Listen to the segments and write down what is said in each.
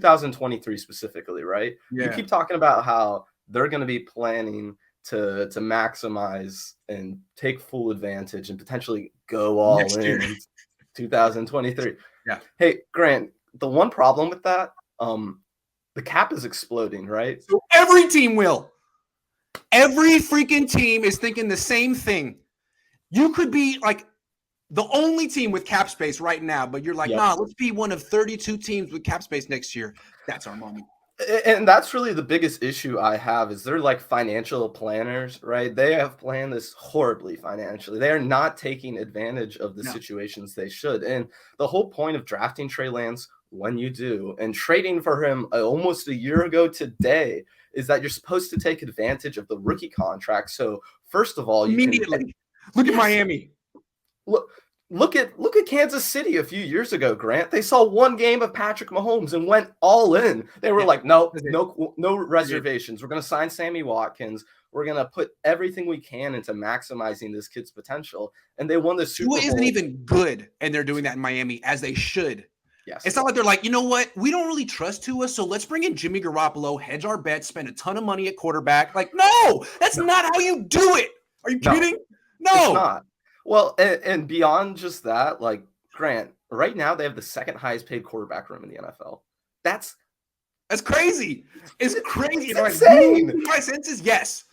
2023 specifically, right? Yeah. You keep talking about how they're going to be planning to maximize and take full advantage and potentially go all in 2023. Yeah. Hey, Grant, the one problem with that, the cap is exploding, right? So every team will. Every freaking team is thinking the same thing. You could be like the only team with cap space right now, but you're like, nah, let's be one of 32 teams with cap space next year. That's our money. And that's really the biggest issue I have is they're like financial planners, right? They have planned this horribly financially. They are not taking advantage of the situations they should. And the whole point of drafting Trey Lance when you do and trading for him almost a year ago today is that you're supposed to take advantage of the rookie contract. So first of all, immediately look at Miami. Look at Kansas City a few years ago, Grant. They saw one game of Patrick Mahomes and went all in. They were like, no reservations. We're going to sign Sammy Watkins. We're going to put everything we can into maximizing this kid's potential. And they won the Super Bowl. Tua isn't even good, and they're doing that in Miami as they should. Yes. It's not like they're like, you know what? We don't really trust Tua, so let's bring in Jimmy Garoppolo, hedge our bets, spend a ton of money at quarterback. Like, no, that's not how you do it. Are you kidding? No. It's not. Well, and beyond just that, like, Grant, right now they have the second highest paid quarterback room in the NFL. That's crazy. It's crazy. It's insane. My sense is yes.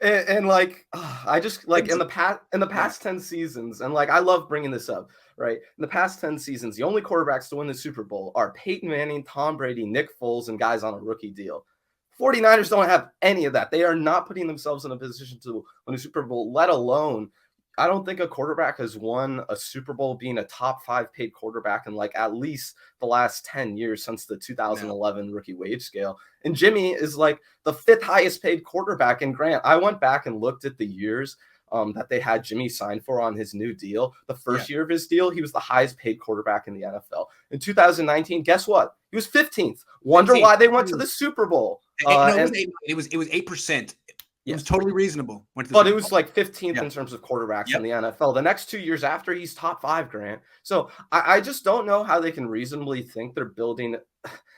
And like, I just like in the past 10 seasons, and like I love bringing this up, right? In the past 10 seasons, the only quarterbacks to win the Super Bowl are Peyton Manning, Tom Brady, Nick Foles, and guys on a rookie deal. 49ers don't have any of that. They are not putting themselves in a position to win a Super Bowl, let alone. I don't think a quarterback has won a Super Bowl being a top 5 paid quarterback in like at least the last 10 years since the 2011 rookie wage scale. And Jimmy is like the 5th highest paid quarterback. And Grant, I went back and looked at the years that they had Jimmy signed for on his new deal. The first year of his deal, he was the highest paid quarterback in the NFL. In 2019, guess what? He was 15th. Wonder why they went to the Super Bowl. It was 8%. It was totally reasonable. But it was like 15th in terms of quarterbacks in the NFL. The next 2 years after, he's top 5, Grant. So I just don't know how they can reasonably think they're building,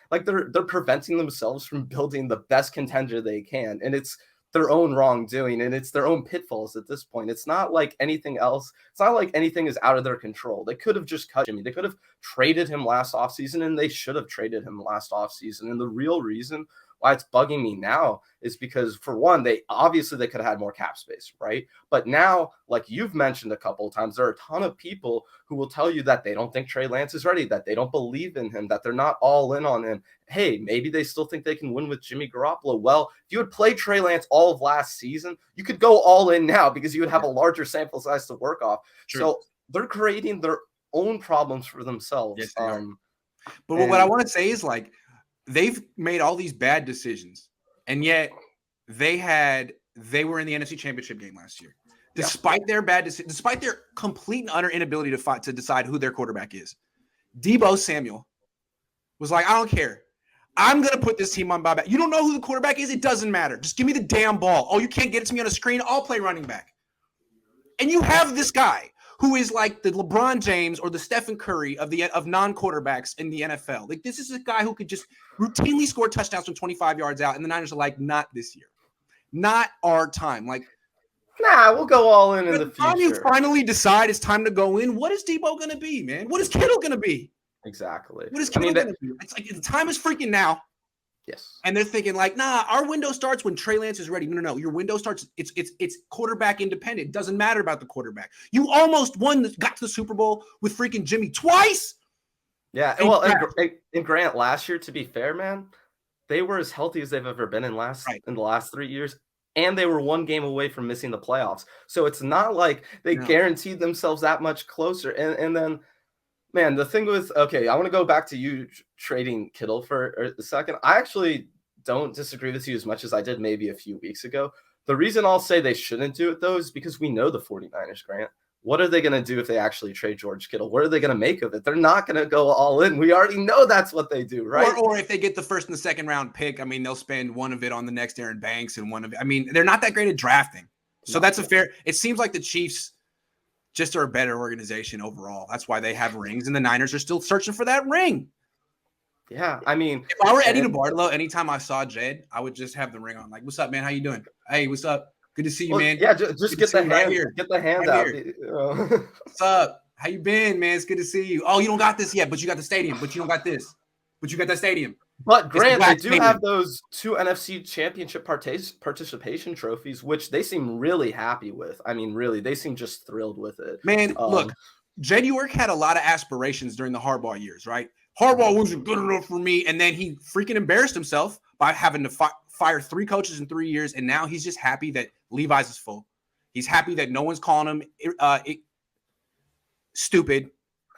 like they're preventing themselves from building the best contender they can. And it's their own wrongdoing, and it's their own pitfalls at this point. It's not like anything else. It's not like anything is out of their control. They could have just cut Jimmy. They could have traded him last offseason, and they should have traded him last offseason. And the real reason why it's bugging me now is because, for one, they could have had more cap space, right? But now, like you've mentioned a couple of times, there are a ton of people who will tell you that they don't think Trey Lance is ready, that they don't believe in him, that they're not all in on him. Hey, maybe they still think they can win with Jimmy Garoppolo. Well, if you had played Trey Lance all of last season, you could go all in now because you would have a larger sample size to work off. True. So they're creating their own problems for themselves. Yes, they are. But what I want to say is, like, they've made all these bad decisions, and yet they were in the NFC Championship game last year. Despite their bad decisions, despite their complete and utter inability to decide who their quarterback is, Deebo Samuel was like, I don't care. I'm going to put this team on my back. You don't know who the quarterback is? It doesn't matter. Just give me the damn ball. Oh, you can't get it to me on a screen? I'll play running back. And you have this guy who is like the LeBron James or the Stephen Curry of non-quarterbacks in the NFL. Like, this is a guy who could just routinely score touchdowns from 25 yards out, and the Niners are like, not this year. Not our time. Like, nah, we'll go all in the future. By the time you finally decide it's time to go in, what is Deebo going to be, man? What is Kittle going to be? Exactly. What is Kittle going to be? It's like the time is freaking now. Yes. And they're thinking like, nah, our window starts when Trey Lance is ready. No. Your window starts. It's quarterback independent. It doesn't matter about the quarterback. You almost got to the Super Bowl with freaking Jimmy twice. Yeah. And Grant, last year, to be fair, man, they were as healthy as they've ever been in the last 3 years. And they were one game away from missing the playoffs. So it's not like they guaranteed themselves that much closer. And then, man, the thing with, I want to go back to you trading Kittle for a second. I actually don't disagree with you as much as I did maybe a few weeks ago. The reason I'll say they shouldn't do it, though, is because we know the 49ers, Grant. What are they going to do if they actually trade George Kittle? What are they going to make of it? They're not going to go all in. We already know that's what they do, right? Or if they get the first and the second round pick, I mean, they'll spend one of it on the next Aaron Banks and one of it. I mean, they're not that great at drafting. So that's a fair – it seems like the Chiefs just are a better organization overall. That's why they have rings, and the Niners are still searching for that ring. Yeah, I mean, if I were Eddie DeBartolo, anytime I saw Jed, I would just have the ring on. Like, what's up, man? How you doing? Hey, what's up? Good to see you, man. Yeah, just get the hand, get the hand out. What's up? How you been, man? It's good to see you. Oh, you don't got this yet, but you got the stadium. But you don't got this. But you got that stadium. But Grant, they do have those 2 NFC Championship participation trophies, which they seem really happy with. I mean, really, they seem just thrilled with it. Man, look, Jed York had a lot of aspirations during the Harbaugh years, right? Harbaugh wasn't good enough for me, and then he freaking embarrassed himself by having to fire 3 coaches in 3 years, and now he's just happy that Levi's is full. He's happy that no one's calling him stupid,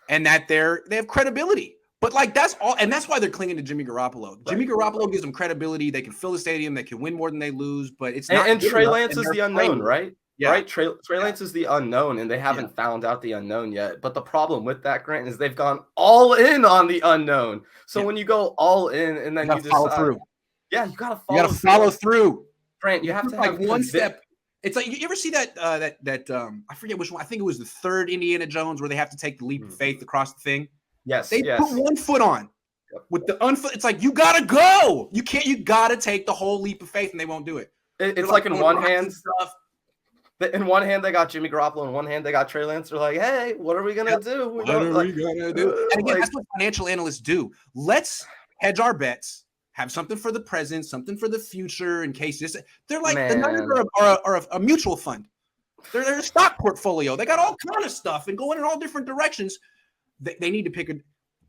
and that they have credibility. But like that's all, and that's why they're clinging to Jimmy Garoppolo. Right. Jimmy Garoppolo gives them credibility. They can fill the stadium. They can win more than they lose. But it's not. And Trey Lance is the unknown, right? Yeah. Right. Trey Lance is the unknown, and they haven't found out the unknown yet. But the problem with that, Grant, is they've gone all in on the unknown. So when you go all in, and then you just follow through. Yeah, you gotta follow through. Grant, you have to have one step. It's like, you ever see that I forget which one. I think it was the 3rd Indiana Jones where they have to take the leap of faith across the thing. Yes, they put one foot on with the unfoot. It's like, you gotta go. You can't. You gotta take the whole leap of faith, and they won't do it. It's like in one hand. In one hand, they got Jimmy Garoppolo. In one hand, they got Trey Lance. They're like, "Hey, what are we gonna do? What are we gonna do?" And again, that's what financial analysts do. Let's hedge our bets. Have something for the present, something for the future, in case this. They're like the Niners are a mutual fund. They're a stock portfolio. They got all kind of stuff and going in all different directions. They need to pick a.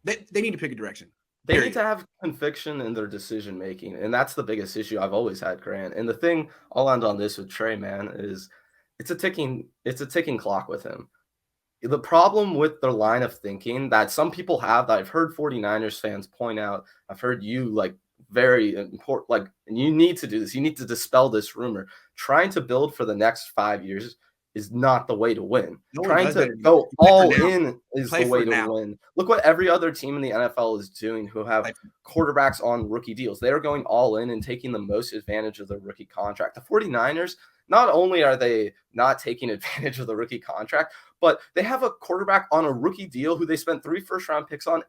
They need to pick a direction. They need to have conviction in their decision making, and that's the biggest issue I've always had, Grant. And the thing, I'll end on this with Trey, man, is it's a ticking clock with him. The problem with their line of thinking that some people have, that I've heard 49ers fans point out, I've heard you like very important, like, and you need to do this. You need to dispel this rumor. Trying to build for the next 5 years is not the way to win. Trying to go all in is the way to win. Look what every other team in the NFL is doing who have quarterbacks on rookie deals. They are going all in and taking the most advantage of the rookie contract. The 49ers, not only are they not taking advantage of the rookie contract, but they have a quarterback on a rookie deal who they spent 3 first-round picks on,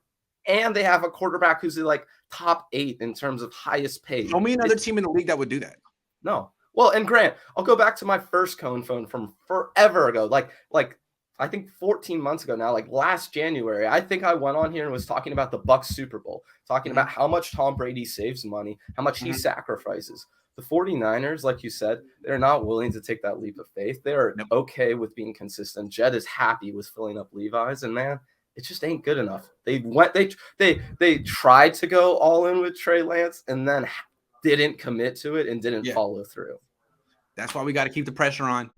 and they have a quarterback who's like top 8 in terms of highest paid. Show me another team in the league that would do that. No. Well, and Grant, I'll go back to my first Cohn phone from forever ago, like I think 14 months ago now, like last January. I think I went on here and was talking about the Bucs Super Bowl, talking about how much Tom Brady saves money, how much he sacrifices. The 49ers, like you said, they're not willing to take that leap of faith. They're okay with being consistent. Jed is happy with filling up Levi's, and man, it just ain't good enough. They tried to go all in with Trey Lance and then didn't commit to it and didn't follow through. That's why we got to keep the pressure on.